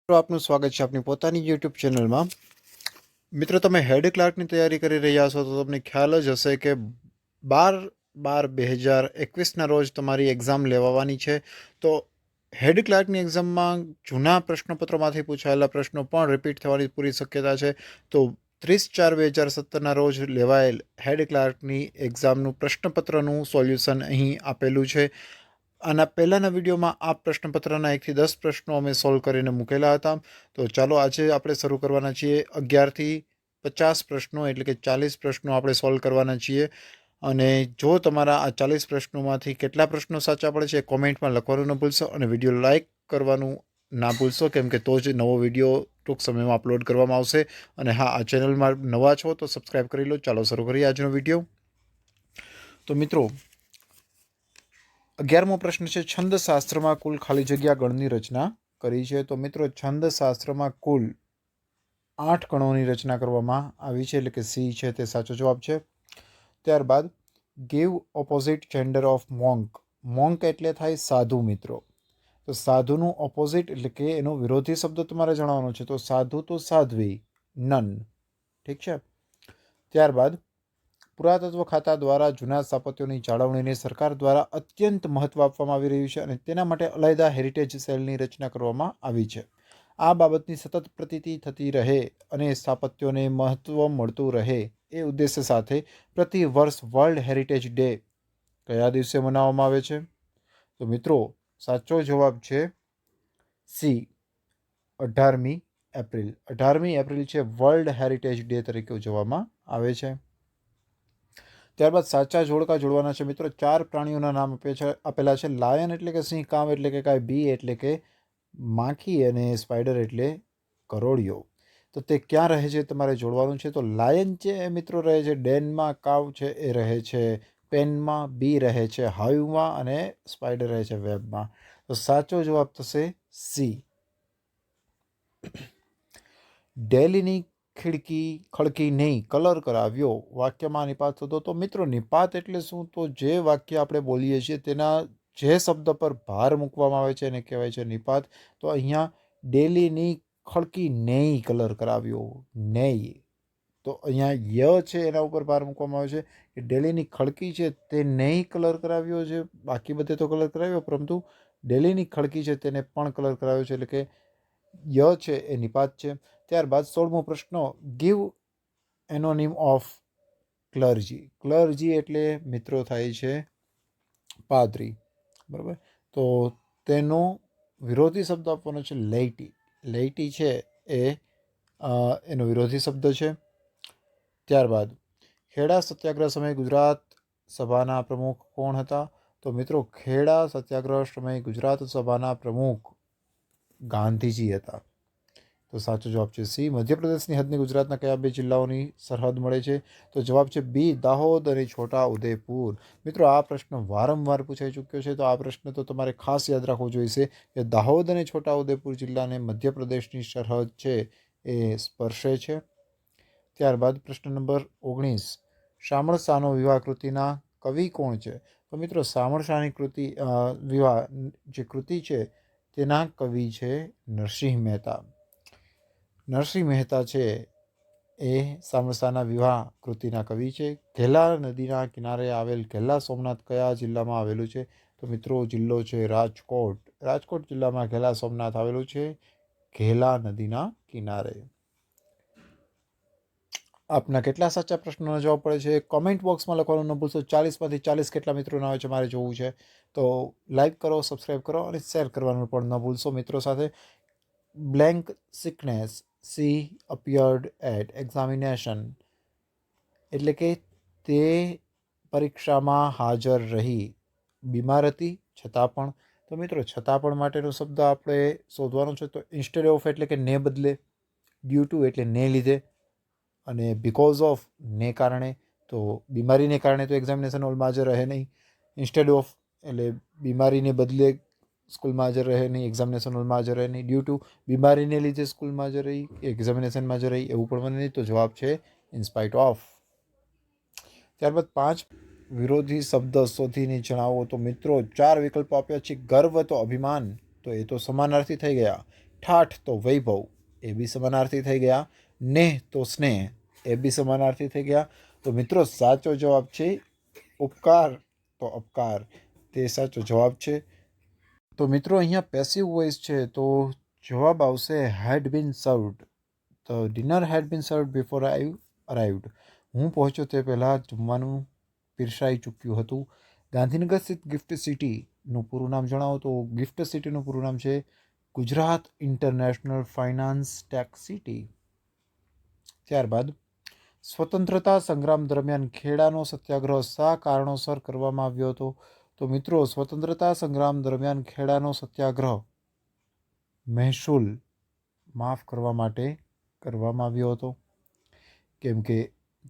મિત્રો આપનું સ્વાગત છે આપની પોતાની યુટ્યુબ ચેનલમાં। મિત્રો તમે હેડ ક્લાર્કની તૈયારી કરી રહ્યા છો તો તમને ખ્યાલ જ હશે કે 12/12/2021ના રોજ તમારી એક્ઝામ લેવાવાની છે। તો હેડ ક્લાર્કની એક્ઝામમાં જૂના પ્રશ્નપત્રોમાંથી પૂછાયેલા પ્રશ્નો પણ રિપીટ થવાની પૂરી શક્યતા છે। તો 30/4/2017ના રોજ લેવાયેલ હેડ ક્લાર્કની એક્ઝામનું પ્રશ્નપત્રનું સોલ્યુશન અહીં આપેલું છે। આના પહેલાંના વિડીયોમાં આ પ્રશ્નપત્રના 1 થી 10 પ્રશ્નો અમે સોલ્વ કરીને મૂકેલા હતા। તો ચાલો આજે આપણે શરૂ કરવાના છીએ 11 થી 50 પ્રશ્નો, એટલે કે 40 પ્રશ્નો આપણે સોલ્વ કરવાના છીએ। અને જો તમારા આ 40 પ્રશ્નોમાંથી કેટલા પ્રશ્નો સાચા પડે છે કોમેન્ટમાં લખવાનું ન ભૂલશો, અને વિડીયો લાઇક કરવાનું ના ભૂલશો, કેમ કે તો જ નવો વિડીયો ટૂંક સમયમાં અપલોડ કરવામાં આવશે। અને હા, આ ચેનલમાં નવા છો તો સબસ્ક્રાઈબ કરી લો। ચાલો શરૂ કરીએ આજનો વિડીયો। તો મિત્રો 11મો પ્રશ્ન છે, છંદશાસ્ત્રમાં કુલ ખાલી જગ્યા ગણની રચના કરી છે। તો મિત્રો છંદશાસ્ત્રમાં કુલ 8 ગણોની રચના કરવામાં આવી છે, એટલે કે સી છે તે સાચો જવાબ છે। ત્યારબાદ give opposite gender of monk. Monk એટલે થાય સાધુ મિત્રો। તો સાધુનું ઓપોઝિટ એટલે કે એનો વિરોધી શબ્દ તમારે જણાવવાનો છે। તો સાધુ તો સાધ્વી, નન, ઠીક છે। ત્યારબાદ પુરાતત્વ ખાતા દ્વારા જૂના સ્થાપત્યોની જાળવણીને સરકાર દ્વારા અત્યંત મહત્વ આપવામાં આવી રહ્યું છે, અને તેના માટે અલાયદા હેરિટેજ સેલની રચના કરવામાં આવી છે। આ બાબતની સતત પ્રતીતિ થતી રહે અને સ્થાપત્યોને મહત્વ મળતું રહે એ ઉદ્દેશ્ય સાથે પ્રતિ વર્ષ વર્લ્ડ હેરિટેજ ડે કયા દિવસે મનાવવામાં આવે છે? તો મિત્રો સાચો જવાબ છે સી, 18મી એપ્રિલ। 18મી એપ્રિલ છે વર્લ્ડ હેરિટેજ ડે તરીકે ઉજવવામાં આવે છે। ત્યારબાદ સાચા જોડકા જોડવાના છે મિત્રો। 4 પ્રાણીઓના નામ આપેલા છે। લાયન એટલે કે સિંહ, કામ એટલે કે કાંઈ, બી એટલે કે માખી, અને સ્પાઈડર એટલે કરોળિયો। તો તે ક્યાં રહે છે તમારે જોડવાનું છે। તો લાયન છે એ મિત્રો રહે છે ડેનમાં, કાવ છે એ રહે છે પેનમાં, બી રહે છે હાઈવમાં, અને સ્પાઈડર રહે છે વેબમાં। તો સાચો જવાબ થશે સી। ડેલીની ખિડકી ખડકી નહીં, કલર કરાવ્યો, વાક્યમાં નિપાત થતો। તો મિત્રો નિપાત એટલે શું? તો જે વાક્ય આપણે બોલીએ છીએ તેના જે શબ્દ પર ભાર મૂકવામાં આવે છે એને કહેવાય છે નિપાત। તો અહીંયા ડેલીની ખડકી નહીં કલર કરાવ્યો, નહીં, તો અહીંયા ય છે એના ઉપર ભાર મૂકવામાં આવે છે કે ડેલીની ખડકી છે તે નહીં કલર કરાવ્યો છે। બાકી બધે તો કલર કરાવ્યો, પરંતુ ડેલીની ખડકી છે તેને પણ કલર કરાવ્યો છે, એટલે કે ય છે એ નિપાત છે। ત્યારબાદ 16મો પ્રશ્ન, ગીવ એનોનિમ ઓફ ક્લર્જી। ક્લર્જી એટલે મિત્રો થાય છે પાદરી, બરાબર। તો તેનો વિરોધી શબ્દ આપવાનો છે લેઇટી। લેઇટી છે એ એનો વિરોધી શબ્દ છે। ત્યારબાદ ખેડા સત્યાગ્રહ સમયે ગુજરાત સભાના પ્રમુખ કોણ હતા? તો મિત્રો ખેડા સત્યાગ્રહ સમયે ગુજરાત સભાના પ્રમુખ ગાંધીજી હતા। તો સાચો જવાબ છે સી। મધ્યપ્રદેશની હદની ગુજરાતના કયા 2 જિલ્લાઓની સરહદ મળે છે? તો જવાબ છે બી, દાહોદ અને છોટા ઉદેપુર। મિત્રો આ પ્રશ્ન વારંવાર પૂછાઈ ચૂક્યો છે, તો આ પ્રશ્ન તો તમારે ખાસ યાદ રાખવો જોઈશે કે દાહોદ અને છોટા ઉદેપુર જિલ્લાને મધ્યપ્રદેશની સરહદ છે એ સ્પર્શે છે। ત્યારબાદ પ્રશ્ન નંબર 19, શામળશાનો વિવાહ કૃતિના કવિ કોણ છે? તો મિત્રો શામળશાની કૃતિ વિવાહ જે કૃતિ છે તેના કવિ છે નરસિંહ મહેતા। નરસિંહ મહેતા છે એ શામળશાના વિવાહ કૃતિના કવિ છે। ઘેલા નદીના કિનારે આવેલ ઘેલા સોમનાથ કયા જિલ્લામાં આવેલું છે? તો મિત્રો જિલ્લો છે રાજકોટ। રાજકોટ જિલ્લામાં ઘેલા સોમનાથ આવેલું છે, ઘેલા નદીના કિનારે। આપના કેટલા સાચા પ્રશ્નોનો જવાબ પડે છે કોમેન્ટ બોક્સમાં લખવાનું ન ભૂલશો। 40માંથી 40 કેટલા મિત્રોના આવે છે મારે જોવું છે। તો લાઈક કરો, સબસ્ક્રાઈબ કરો અને શેર કરવાનું પણ ન ભૂલશો મિત્રો સાથે। Blank sickness she appeared at examination એટલે કે તે પરીક્ષામાં હાજર રહી, બીમાર હતી છતાં પણ। તો મિત્રો છતાં પણ માટેનો શબ્દ આપણે શોધવાનો છે। તો ઇન્સ્ટેડ ઓફ એટલે કે ને બદલે, ડ્યુ ટુ એટલે ને લીધે, અને બિકોઝ ઓફ ને કારણે। તો બીમારીને કારણે તો એક્ઝામિનેશન હોલમાં હાજર રહે નહીં। ઇન્સ્ટેડ ઓફ એટલે બીમારીને બદલે સ્કૂલમાં હાજર રહે નહીં, એક્ઝામિનેશન હોલમાં હાજર રહે નહીં। ડ્યુ ટુ બીમારીને લીધે સ્કૂલમાં હાજર રહી, એક્ઝામિનેશનમાં હાજર રહી, એવું પણ બને નહીં। તો જવાબ છે ઇન્સ્પાઇટ ઓફ। ત્યારબાદ 5 વિરોધી શબ્દ શોધીને જણાવો। તો મિત્રો 4 વિકલ્પો આપ્યા છે। ગર્વ તો અભિમાન, તો એ તો સમાનાર્થી થઈ ગયા। ઠાઠ તો વૈભવ, એ બી સમાનાર્થી થઈ ગયા. નેહ તો સ્નેહ, એ બી સમાનાર્થી થઈ ગયા. તો મિત્રો સાચો જવાબ છે ઉપકાર તો અપકાર, તે સાચો જવાબ છે. તો મિત્રો અહીંયા પેસિવ વોઇસ છે, તો જવાબ આવશે હેડ બીન સર્વડ. તો dinner had been served before I arrived. હું પહોંચ્યો તે પહેલાં જમવાનું પીરસાઈ ચૂક્યું હતું. ગાંધીનગર સ્થિત ગિફ્ટ સિટીનું પૂરું નામ જણાવો. તો ગિફ્ટ સિટીનું પૂરું નામ છે Gujarat international finance tech city. ત્યારબાદ સ્વતંત્રતા સંગ્રામ દરમિયાન ખેડાનો સત્યાગ્રહ શા કારણોસર કરવામાં આવ્યો હતો. તો મિત્રો સ્વતંત્રતા સંગ્રામ દરમિયાન ખેડાનો સત્યાગ્રહ મહેસૂલ માફ કરવા માટે કરવામાં આવ્યો હતો. કેમ કે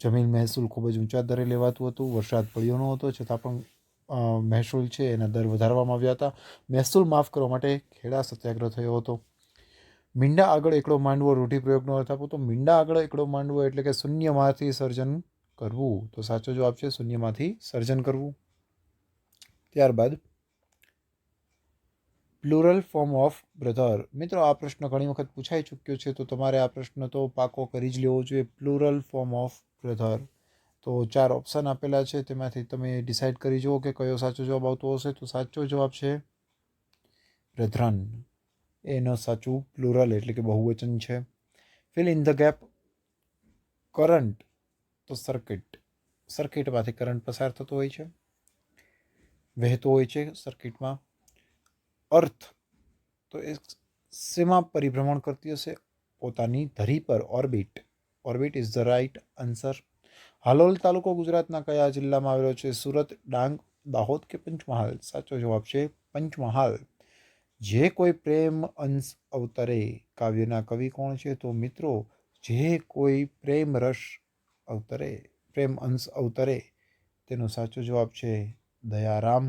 જમીન મહેસૂલ ખૂબ જ ઊંચા દરે લેવાતું હતું, વરસાદ પડ્યો ન હતો, છતાં પણ મહેસૂલ છે એના દર વધારવામાં આવ્યા હતા. મહેસૂલ માફ કરવા માટે ખેડા સત્યાગ્રહ થયો હતો. મીંડા આગળ એકડો માંડવો રૂઢિપ્રયોગનો અર્થ આપો. તો મીંડા આગળ એકડો માંડવો એટલે કે શૂન્યમાંથી સર્જન કરવું. તો સાચો જવાબ છે શૂન્યમાંથી સર્જન કરવું. ત્યારબાદ પ્લુરલ ફોર્મ ઓફ બ્રધર. મિત્રો આ પ્રશ્ન ઘણી વખત પૂછાઈ ચૂક્યો છે, તો તમારે આ પ્રશ્ન તો પાકો કરી જ લેવો જોઈએ. Plural form of brother. તો 4 ઓપ્શન આપેલા છે, તેમાંથી તમે ડિસાઇડ કરી જુઓ કે કયો સાચો જવાબ આવતો હશે. તો સાચો જવાબ છે બ્રધ્રન. એનો સાચું પ્લુરલ એટલે કે બહુવચન છે. Fill in the gap. Current તો સર્કિટ. સર્કિટમાંથી કરંટ પસાર થતો હોય છે, વહેતો હોય છે સર્કિટમાં. અર્થ તો એ શેમાં પરિભ્રમણ કરતી હશે? પોતાની ધરી પર. Orbit. Orbit is the right answer. Halol તાલુકો ગુજરાતના કયા જિલ્લામાં આવેલો છે? સુરત, ડાંગ, દાહોદ કે પંચમહાલ? સાચો જવાબ છે પંચમહાલ. જે કોઈ પ્રેમ અંશ અવતરે કાવ્યના કવિ કોણ છે? તો મિત્રો જે કોઈ પ્રેમ રસ અવતરે, પ્રેમ અંશ અવતરે, તેનો સાચો જવાબ છે દયારામ.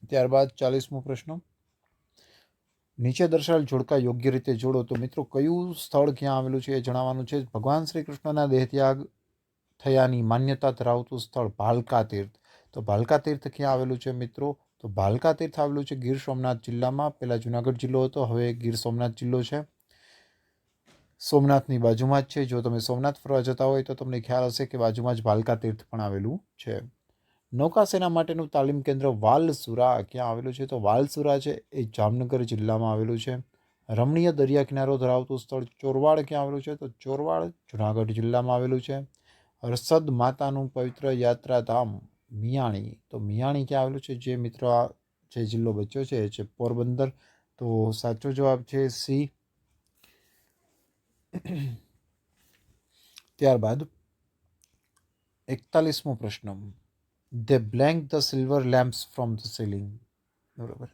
ત્યારબાદ 40મો પ્રશ્ન. નીચે દર્શાવેલ જોડકા યોગ્ય રીતે જોડો. તો મિત્રો કયું સ્થળ ક્યાં આવેલું છે એ જણાવવાનું છે. ભગવાન શ્રી કૃષ્ણના દેહત્યાગ થયાની માન્યતા ધરાવતું સ્થળ ભાલકા તીર્થ. તો ભાલકા તીર્થ ક્યાં આવેલું છે મિત્રો? તો ભાલકા તીર્થ આવેલું છે ગીર સોમનાથ જિલ્લામાં. પહેલાં જુનાગઢ જિલ્લો હતો, હવે ગીર સોમનાથ જિલ્લો છે. સોમનાથની બાજુમાં જ છે. જો તમે સોમનાથ ફરવા જતા હોય તો તમને ખ્યાલ હશે કે બાજુમાં જ ભાલકા તીર્થ પણ આવેલું છે. નૌકાસેના માટેનું તાલીમ કેન્દ્ર વાલસુરા ક્યાં આવેલું છે? તો વાલસુરા છે એ જામનગર જિલ્લામાં આવેલું છે. રમણીય દરિયા કિનારો ધરાવતું સ્થળ ચોરવાડ ક્યાં આવેલું છે? તો ચોરવાડ જુનાગઢ જિલ્લામાં આવેલું છે. હર્ષદ માતાનું પવિત્ર યાત્રાધામ મિયાણી. તો મિયાણી ક્યાં આવેલું છે? જે મિત્રો આ જે જિલ્લો બચ્યો છે એ છે પોરબંદર. તો સાચો જવાબ છે સી. ત્યારબાદ 41મો પ્રશ્ન. They blank the silver lamps from the ceiling. બરાબર.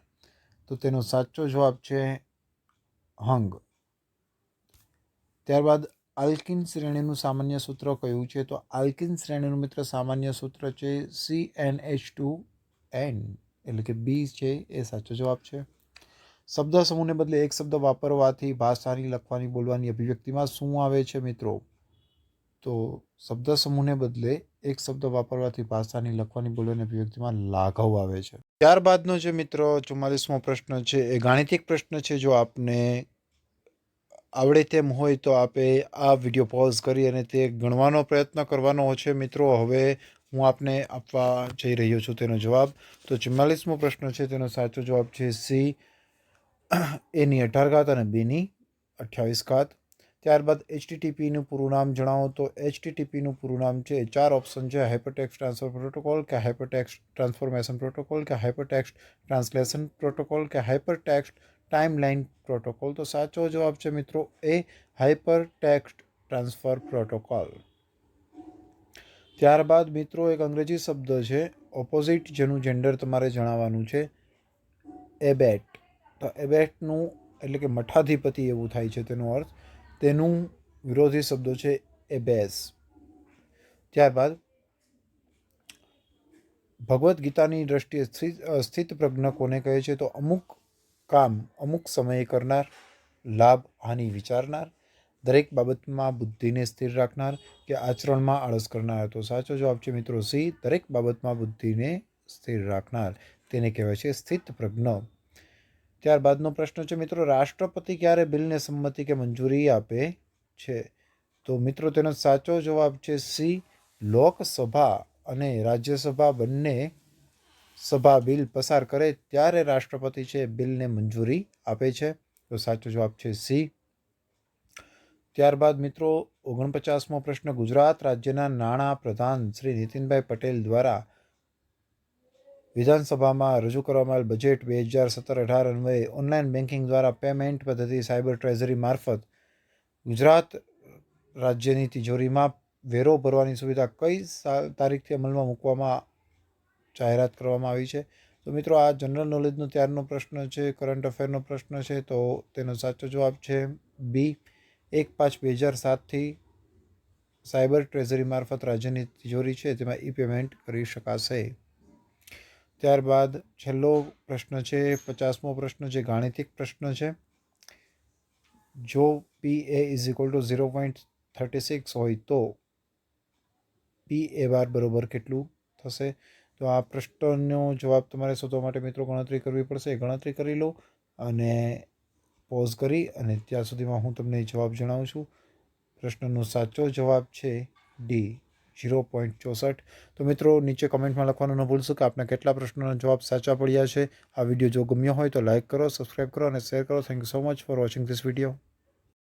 તો તેનો સાચો જવાબ છે હંગ. ત્યારબાદ આલ્કિન શ્રેણીનું સામાન્ય સૂત્ર કયું છે? તો આલ્કિન શ્રેણીનું મિત્ર સામાન્ય સૂત્ર છે CnH2n, એટલે કે બી છે એ સાચો જવાબ છે. શબ્દ સમૂહને બદલે એક શબ્દ વાપરવાથી ભાષાની, લખવાની, બોલવાની અભિવ્યક્તિમાં શું આવે છે મિત્રો? તો શબ્દ સમૂહને બદલે એક શબ્દ વાપરવાથી ભાષાની, લખવાની, બોલવાની અભિવ્યક્તિમાં લાઘવ આવે છે. ત્યારબાદનો જે મિત્રો 44મો પ્રશ્ન છે એ ગાણિતિક પ્રશ્ન છે. જો આપને આવડે તેમ હોય તો આપે આ વિડીયો પોઝ કરી અને તે ગણવાનો પ્રયત્ન કરવાનો છે મિત્રો. હવે હું આપને આપવા જઈ રહ્યો છું તેનો જવાબ. તો 44મો પ્રશ્ન છે તેનો સાચો જવાબ છે સી, એની 18 ઘાત અને બીની 28 ઘાત. ત્યારબાદ HTTPનું પૂરું નામ જણાવો. તો HTTPનું પૂરું નામ છે, 4 ઓપ્શન છે: હાઇપરટેક્સ્ટ ટ્રાન્સફર પ્રોટોકોલ, કે હાઇપરટેક્સ્ટ ટ્રાન્સફોર્મેશન પ્રોટોકોલ, કે હાઇપરટેક્સ્ટ ટ્રાન્સલેશન પ્રોટોકોલ, કે હાઇપરટેક્સ્ટ ટાઈમલાઇન પ્રોટોકોલ. તો સાચો જવાબ છે મિત્રો એ, હાઇપરટેક્સ્ટ ટ્રાન્સફર પ્રોટોકોલ. ત્યારબાદ મિત્રો એક અંગ્રેજી શબ્દ છે ઓપોઝિટ, જેનું જેન્ડર તમારે જણાવવાનું છે એબેટ. તો એબેટનું એટલે કે મઠાધિપતિ એવું થાય છે તેનો અર્થ. તેનું વિરોધી શબ્દો છે એબેસ. ત્યારબાદ ભગવદ્ ગીતાની દ્રષ્ટિએ સ્થિત પ્રજ્ઞ કોને કહે છે? તો અમુક કામ અમુક સમયે કરનાર, લાભ હાનિ વિચારનાર, દરેક બાબતમાં બુદ્ધિને સ્થિર રાખનાર, કે આચરણમાં આળસ કરનાર. તો સાચો જવાબ છે મિત્રો સી, દરેક બાબતમાં બુદ્ધિને સ્થિર રાખનાર. તેને કહેવાય છે સ્થિત પ્રજ્ઞ. ત્યારબાદનો પ્રશ્ન છે મિત્રો, રાષ્ટ્રપતિ ક્યારે બિલને સંમતિ કે મંજૂરી આપે છે? તો મિત્રો તેનો સાચો જવાબ છે સી, લોકસભા અને રાજ્યસભા બંને સભા બિલ પસાર કરે ત્યારે રાષ્ટ્રપતિ છે બિલને મંજૂરી આપે છે. તો સાચો જવાબ છે સી. ત્યારબાદ મિત્રો 49મો પ્રશ્ન, ગુજરાત રાજ્યના નાણાં પ્રધાન શ્રી નીતિનભાઈ પટેલ દ્વારા વિધાનસભામાં રજૂ કરવામાં આવેલ બજેટ 2017-18 અન્વયે ઓનલાઈન બેન્કિંગ દ્વારા પેમેન્ટ પદ્ધતિ સાયબર ટ્રેઝરી મારફત ગુજરાત રાજ્યની તિજોરીમાં વેરો ભરવાની સુવિધા કઈ તારીખથી અમલમાં મૂકવામાં જાહેરાત કરવામાં આવી છે? તો મિત્રો આ જનરલ નોલેજનો ત્યારનો પ્રશ્ન છે, કરંટ અફેરનો પ્રશ્ન છે. તો તેનો સાચો જવાબ છે બી, 1/5/2007થી સાયબર ટ્રેઝરી મારફત રાજ્યની તિજોરી છે તેમાં ઈ પેમેન્ટ કરી શકાશે. ત્યારબાદ છેલ્લો પ્રશ્ન છે, 50મો પ્રશ્ન છે, ગાણિતિક પ્રશ્ન છે. જો PA = 0.36 હોય તો PA બરાબર કેટલું થશે? તો આ પ્રશ્નનો જવાબ તમારે શોધવા માટે મિત્રો ગણતરી કરવી પડશે. ગણતરી કરી લો અને પોઝ કરી અને ત્યાં સુધીમાં હું તમને જવાબ જણાવું છું. પ્રશ્નનો સાચો જવાબ છે ડી, 0.64. તો મિત્રો નીચે કમેન્ટમાં લખવાનું ન ભૂલશો કે આપના કેટલા પ્રશ્નોના જવાબ સાચા પડ્યા છે. આ વિડીયો જો ગમ્યો હોય તો લાઇક કરો, સબસ્ક્રાઈબ કરો અને શેર કરો. Thank you so much for watching this video.